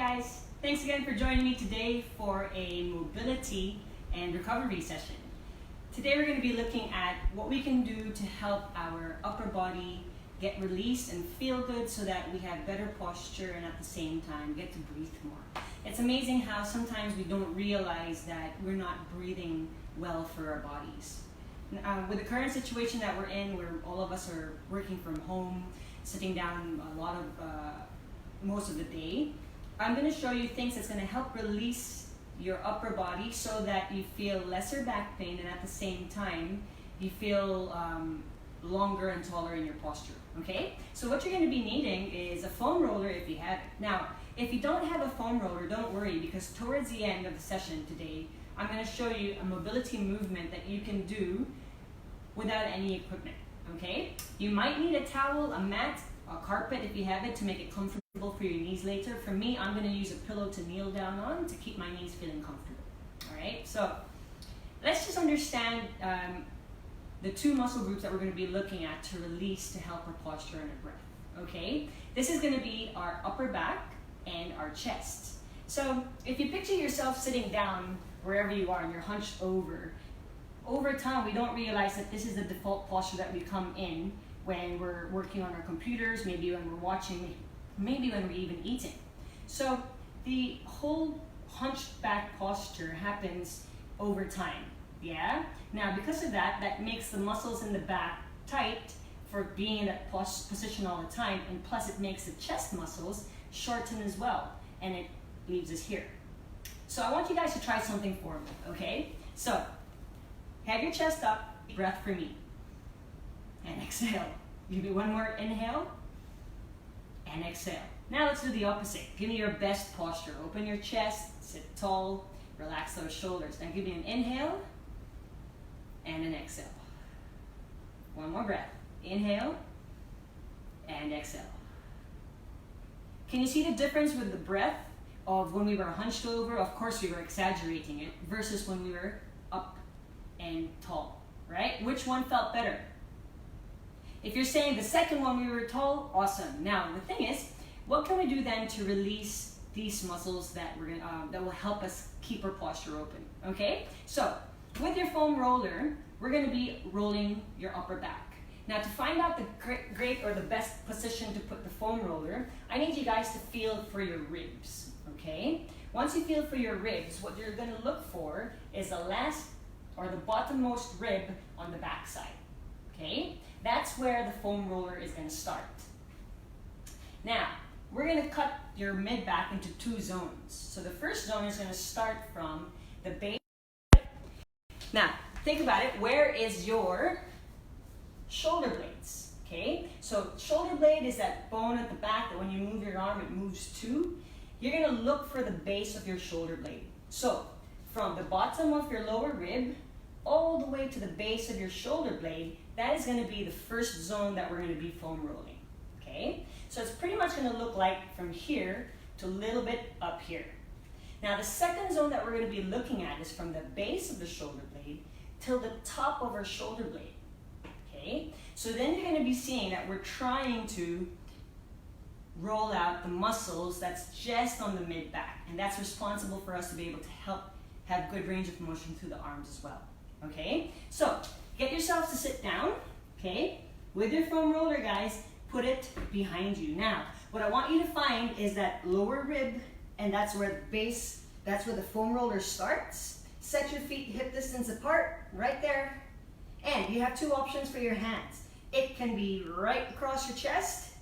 guys, thanks again for joining me today for a mobility and recovery session. Today we're going to be looking at what we can do to help our upper body get released and feel good so that we have better posture and at the same time get to breathe more. It's amazing how sometimes we don't realize that we're not breathing well for our bodies. With the current situation that we're in, where all of us are working from home, sitting down a lot of most of the day, I'm going to show you things that's going to help release your upper body so that you feel lesser back pain and at the same time you feel longer and taller in your posture. Okay, so what you're going to be needing is a foam roller if you have it. Now, if you don't have a foam roller, don't worry, because towards the end of the session today, I'm going to show you a mobility movement that you can do without any equipment. Okay, you might need a towel, a mat, a carpet if you have it to make it comfortable for your knees later. For me, I'm going to use a pillow to kneel down on to keep my knees feeling comfortable. All right, so let's just understand the two muscle groups that we're going to be looking at to release to help our posture and our breath. Okay, this is going to be our upper back and our chest. So if you picture yourself sitting down wherever you are and you're hunched over time we don't realize that this is the default posture that we come in when we're working on our computers, maybe when we're watching, maybe when we're even eating. So the whole hunched back posture happens over time. Yeah? Now because of that, that makes the muscles in the back tight for being in that position all the time, and plus it makes the chest muscles shorten as well, and it leaves us here. So I want you guys to try something for me, okay? So have your chest up, deep breath for me, and exhale. Give me one more inhale, and exhale. Now let's do the opposite. Give me your best posture. Open your chest, sit tall, relax those shoulders. Now give me an inhale, and an exhale. One more breath. Inhale, and exhale. Can you see the difference with the breath of when we were hunched over? Of course we were exaggerating it, versus when we were up and tall, right? Which one felt better? If you're saying the second one, we were tall, awesome. Now the thing is, what can we do then to release these muscles that we're gonna that will help us keep our posture open? Okay, so with your foam roller, we're going to be rolling your upper back. Now to find out the great or the best position to put the foam roller, I need you guys to feel for your ribs. Okay, once you feel for your ribs, what you're going to look for is the last or the bottommost rib on the back side. Okay, that's where the foam roller is going to start. Now we're going to cut your mid back into two zones. So the first zone is going to start from the base. Now think about it, where is your shoulder blades? Okay, so shoulder blade is that bone at the back that when you move your arm it moves to. You're going to look for the base of your shoulder blade. So from the bottom of your lower rib all the way to the base of your shoulder blade, that is going to be the first zone that we're going to be foam rolling. Okay, so it's pretty much going to look like from here to a little bit up here. Now the second zone that we're going to be looking at is from the base of the shoulder blade till the top of our shoulder blade. Okay, so then you're going to be seeing that we're trying to roll out the muscles that's just on the mid back, and that's responsible for us to be able to help have good range of motion through the arms as well. Okay, so get yourselves to sit down. Okay, with your foam roller, guys, put it behind you. Now what I want you to find is that lower rib, and that's where the base, that's where the foam roller starts. Set your feet hip distance apart, right there. And you have two options for your hands. It can be right across your chest,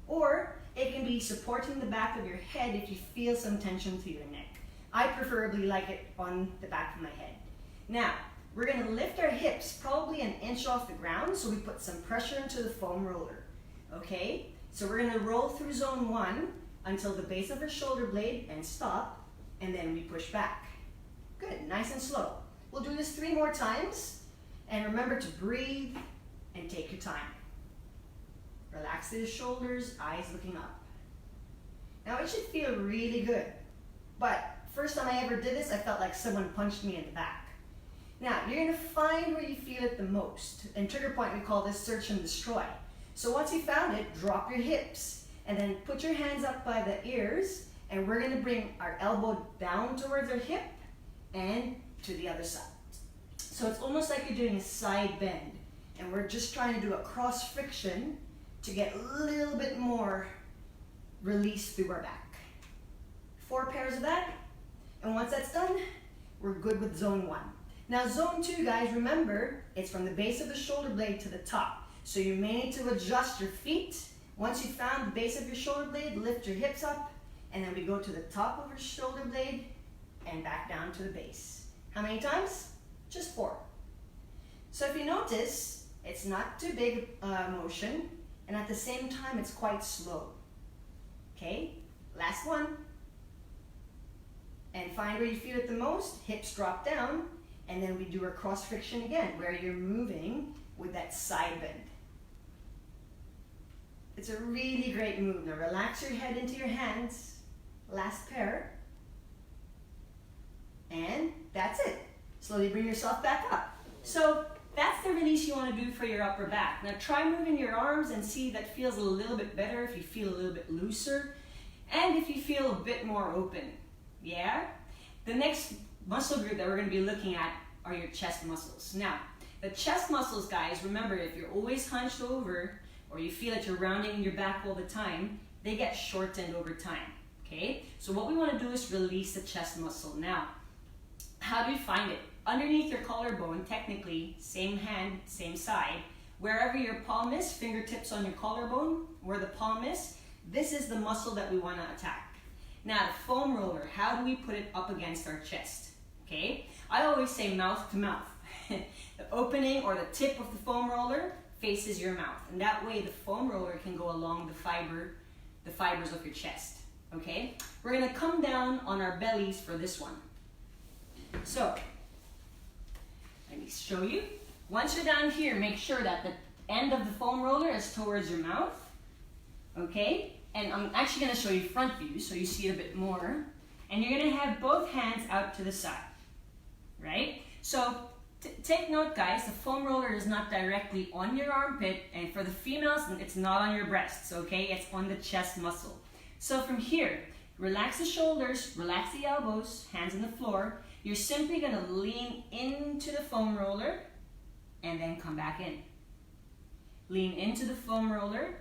or it can be supporting the back of your head if you feel some tension through your neck. I preferably like it on the back of my head. Now, we're gonna lift our hips probably an inch off the ground so we put some pressure into the foam roller. Okay, so we're gonna roll through zone 1 until the base of our shoulder blade and stop, and then we push back. Good, nice and slow. We'll do this 3 more times, and remember to breathe and take your time. Relax the shoulders, eyes looking up. Now it should feel really good, but first time I ever did this, I felt like someone punched me in the back. Now you're gonna find where you feel it the most. In Trigger Point, we call this search and destroy. So once you found it, drop your hips, and then put your hands up by the ears And we're gonna bring our elbow down towards our hip and to the other side. So it's almost like you're doing a side bend. And we're just trying to do a cross friction to get a little bit more release through our back. 4 pairs of that. And once that's done, we're good with zone 1. Now zone 2, guys, remember, it's from the base of the shoulder blade to the top. So you may need to adjust your feet. Once you've found the base of your shoulder blade, lift your hips up, and then we go to the top of your shoulder blade and back down to the base. How many times? Just 4. So if you notice, it's not too big motion, and at the same time, it's quite slow. Okay, last one. And find where you feel it the most, hips drop down, and then we do our cross friction again, where you're moving with that side bend. It's a really great move. Now relax your head into your hands. Last pair. And that's it. Slowly bring yourself back up. So that's the release you want to do for your upper back. Now try moving your arms and see if that feels a little bit better, if you feel a little bit looser, and if you feel a bit more open. Yeah? The next muscle group that we're going to be looking at are your chest muscles. Now, the chest muscles, guys, remember, if you're always hunched over or you feel that you're rounding your back all the time, they get shortened over time. Okay? So what we want to do is release the chest muscle. Now, how do we find it? Underneath your collarbone, technically, same hand, same side, wherever your palm is, fingertips on your collarbone, where the palm is, this is the muscle that we want to attack. Now, the foam roller, how do we put it up against our chest? Okay? I always say mouth to mouth. The opening or the tip of the foam roller faces your mouth, and that way the foam roller can go along the fibers of your chest. Okay? We're going to come down on our bellies for this one. So, let me show you. Once you're down here, make sure that the end of the foam roller is towards your mouth. Okay? And I'm actually going to show you front view so you see it a bit more. And you're going to have both hands out to the side. Right? So, take note, guys, the foam roller is not directly on your armpit, and for the females, it's not on your breasts, okay? It's on the chest muscle. So from here, relax the shoulders, relax the elbows, hands on the floor. You're simply going to lean into the foam roller and then come back in. Lean into the foam roller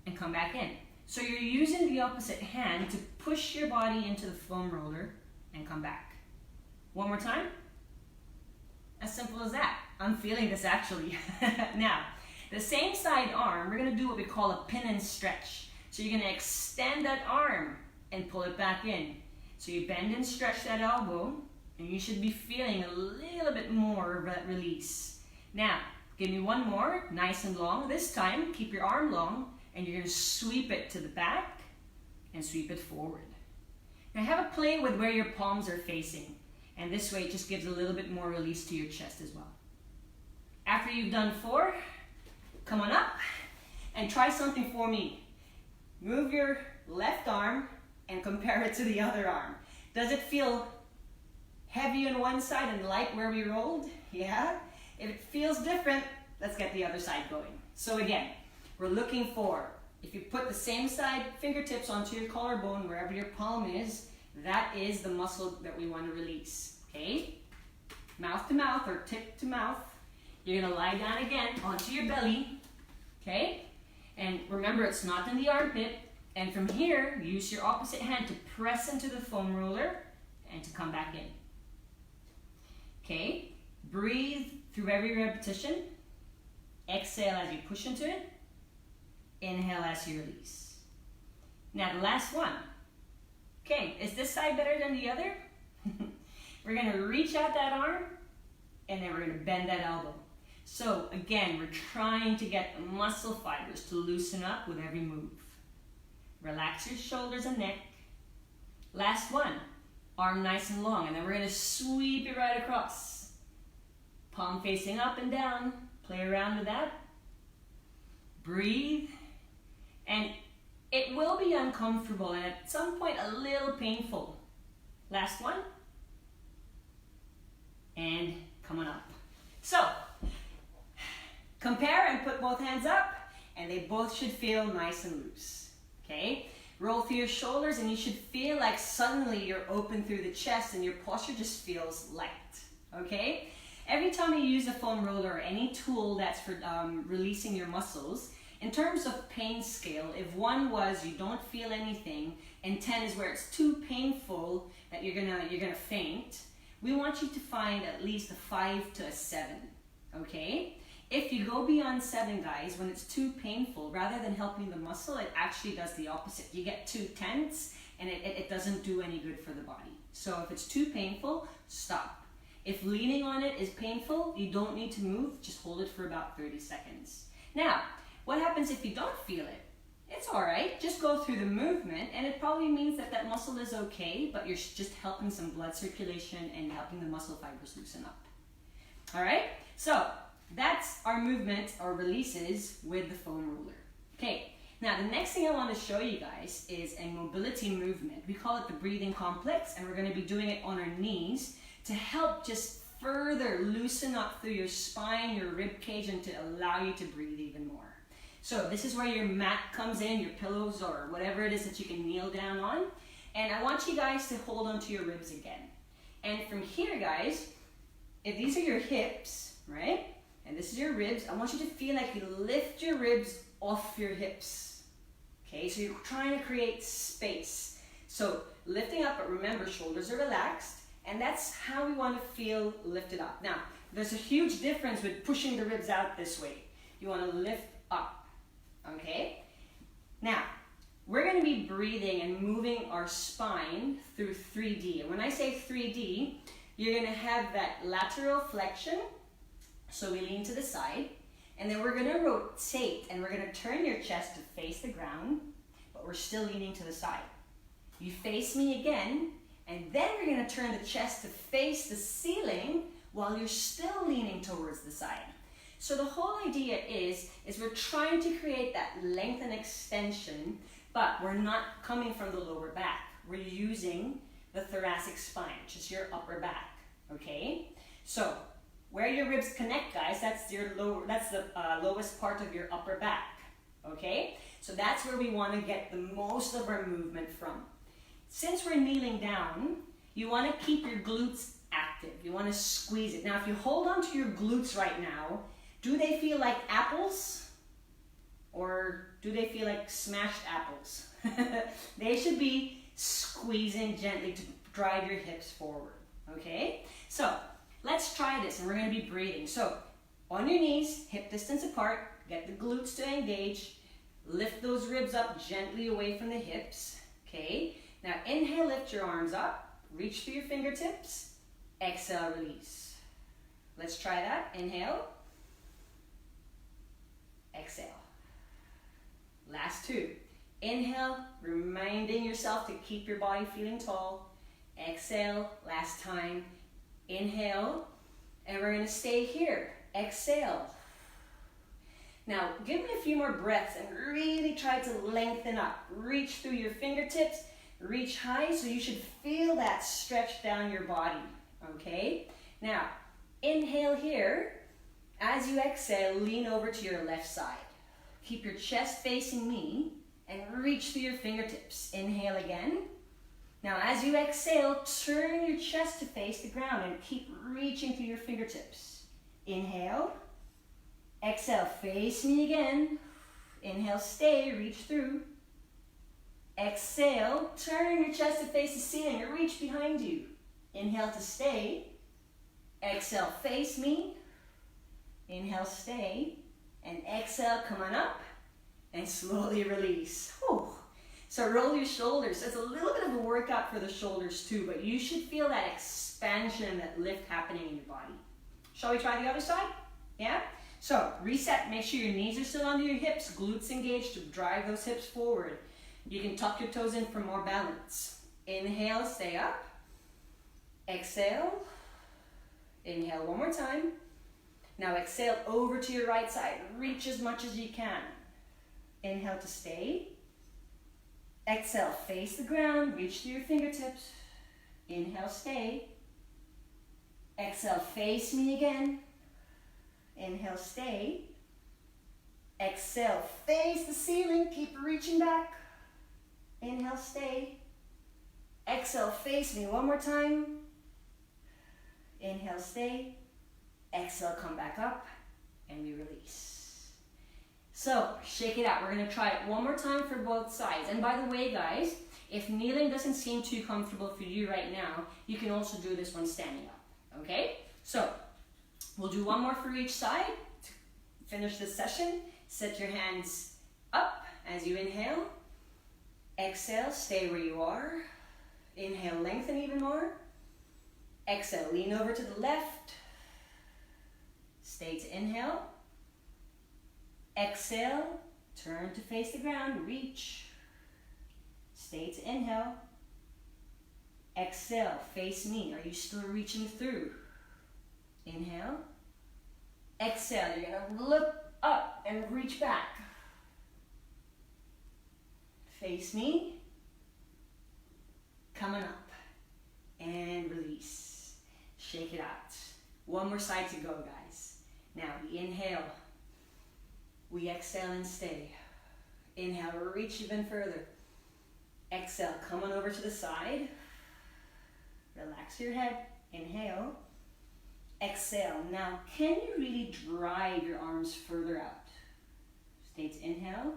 and come back in. So you're using the opposite hand to push your body into the foam roller and come back. One more time. As simple as that. I'm feeling this actually. Now, the same side arm, we're going to do what we call a pin and stretch. So you're going to extend that arm and pull it back in. So you bend and stretch that elbow, and you should be feeling a little bit more of that release. Now, give me one more, nice and long. This time, keep your arm long, and you're going to sweep it to the back and sweep it forward. Now have a play with where your palms are facing. And this way it just gives a little bit more release to your chest as well. After you've done 4, come on up and try something for me. Move your left arm and compare it to the other arm. Does it feel heavy on one side and light where we rolled? Yeah? If it feels different, let's get the other side going. So again, we're looking for, if you put the same side fingertips onto your collarbone, wherever your palm is, that is the muscle that we want to release, okay? Mouth to mouth or tip to mouth. You're going to lie down again onto your belly, okay? And remember, it's not in the armpit. And from here, use your opposite hand to press into the foam roller and to come back in. Okay? Breathe through every repetition. Exhale as you push into it. Inhale as you release. Now the last one. Okay, is this side better than the other? We're going to reach out that arm, and then we're going to bend that elbow. So again, we're trying to get the muscle fibers to loosen up with every move. Relax your shoulders and neck. Last one, arm nice and long, and then we're going to sweep it right across. Palm facing up and down. Play around with that. Breathe. And it will be uncomfortable and at some point a little painful. Last one. And come on up. So, compare and put both hands up, and they both should feel nice and loose. Okay? Roll through your shoulders, and you should feel like suddenly you're open through the chest and your posture just feels light, okay? Every time you use a foam roller or any tool that's for releasing your muscles, in terms of pain scale, if 1 was you don't feel anything, and 10 is where it's too painful that you're gonna faint, we want you to find at least a 5 to a 7, okay? If you go beyond 7, guys, when it's too painful, rather than helping the muscle, it actually does the opposite. You get too tense, and it doesn't do any good for the body. So if it's too painful, stop. If leaning on it is painful, you don't need to move, just hold it for about 30 seconds. Now, what happens if you don't feel it? It's all right, just go through the movement, and it probably means that that muscle is okay, but you're just helping some blood circulation and helping the muscle fibers loosen up. All right, so that's our movement or releases with the foam roller. Okay, now the next thing I want to show you guys is a mobility movement. We call it the breathing complex, and we're going to be doing it on our knees to help just further loosen up through your spine, your rib cage, and to allow you to breathe even more. So this is where your mat comes in, your pillows or whatever it is that you can kneel down on. And I want you guys to hold onto your ribs again. And from here, guys, if these are your hips, right? And this is your ribs, I want you to feel like you lift your ribs off your hips. Okay, so you're trying to create space. So lifting up, but remember, shoulders are relaxed. And that's how we want to feel lifted up. Now, there's a huge difference with pushing the ribs out this way. You want to lift up. Okay, now we're going to be breathing and moving our spine through 3D. And when I say 3D, you're going to have that lateral flexion, so we lean to the side, and then we're going to rotate and we're going to turn your chest to face the ground, but we're still leaning to the side. You face me again, and then we're going to turn the chest to face the ceiling while you're still leaning towards the side. So the whole idea is we're trying to create that length and extension, but we're not coming from the lower back. We're using the thoracic spine, which is your upper back, okay? So where your ribs connect, guys, that's the lowest part of your upper back, okay? So that's where we want to get the most of our movement from. Since we're kneeling down, you want to keep your glutes active. You want to squeeze it. Now, if you hold on to your glutes right now, do they feel like apples? Or do they feel like smashed apples? They should be squeezing gently to drive your hips forward, okay? So let's try this, and we're going to be breathing. So on your knees, hip distance apart, get the glutes to engage, lift those ribs up gently away from the hips, okay? Now inhale, lift your arms up, reach through your fingertips, exhale, release. Let's try that. Inhale. Exhale. Last 2. Inhale, reminding yourself to keep your body feeling tall. Exhale, last time. Inhale, and we're going to stay here. Exhale. Now, give me a few more breaths and really try to lengthen up. Reach through your fingertips, reach high, so you should feel that stretch down your body, okay? Now, inhale here. As you exhale, lean over to your left side. Keep your chest facing me and reach through your fingertips. Inhale again. Now as you exhale, turn your chest to face the ground and keep reaching through your fingertips. Inhale. Exhale, face me again. Inhale, stay, reach through. Exhale, turn your chest to face the ceiling and reach behind you. Inhale to stay. Exhale, face me. Inhale, stay, and exhale, come on up, and slowly release. Whew. So roll your shoulders. It's a little bit of a workout for the shoulders too, but you should feel that expansion and that lift happening in your body. Shall we try the other side? Yeah? So reset, make sure your knees are still under your hips, glutes engaged to drive those hips forward. You can tuck your toes in for more balance. Inhale, stay up. Exhale. Inhale one more time. Now exhale over to your right side. Reach as much as you can. Inhale to stay. Exhale, face the ground. Reach through your fingertips. Inhale, stay. Exhale, face me again. Inhale, stay. Exhale, face the ceiling. Keep reaching back. Inhale, stay. Exhale, face me one more time. Inhale, stay. Exhale, come back up, and we release. So, shake it out. We're gonna try it one more time for both sides. And by the way, guys, if kneeling doesn't seem too comfortable for you right now, you can also do this one standing up, okay? So, we'll do one more for each side to finish this session. Set your hands up as you inhale. Exhale, stay where you are. Inhale, lengthen even more. Exhale, lean over to the left. Stay to inhale. Exhale, turn to face the ground, reach. Stay to inhale. Exhale, face me. Are you still reaching through? Inhale. Exhale, you're gonna look up and reach back. Face me. Coming up. And release. Shake it out. One more side to go, guys. Now we inhale. We exhale and stay. Inhale, reach even further. Exhale, come on over to the side. Relax your head. Inhale. Exhale. Now, can you really drive your arms further out? Stay to inhale.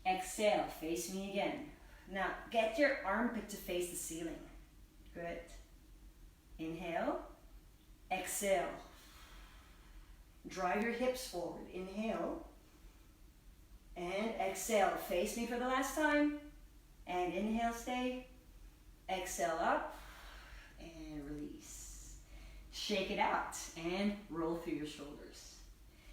Exhale, face me again. Now, get your armpit to face the ceiling. Good. Inhale. Exhale. Drive your hips forward. Inhale. And exhale. Face me for the last time. And inhale, stay. Exhale up. And release. Shake it out. And roll through your shoulders.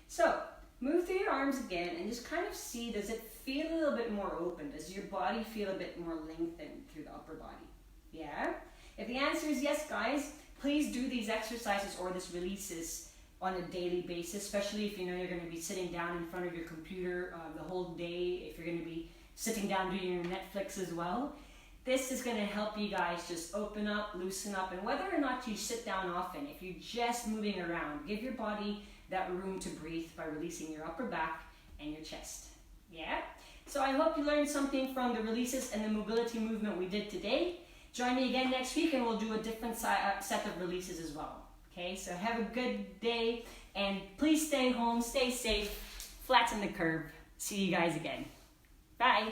So, move through your arms again and just kind of see, does it feel a little bit more open? Does your body feel a bit more lengthened through the upper body? Yeah? If the answer is yes, guys, please do these exercises or this releases on a daily basis, especially if you know you're going to be sitting down in front of your computer the whole day, if you're going to be sitting down doing your Netflix as well. This is going to help you guys just open up, loosen up, and whether or not you sit down often, if you're just moving around, give your body that room to breathe by releasing your upper back and your chest. Yeah? So I hope you learned something from the releases and the mobility movement we did today. Join me again next week and we'll do a different set of releases as well. Okay, so have a good day and please stay home, stay safe, flatten the curve. See you guys again. Bye.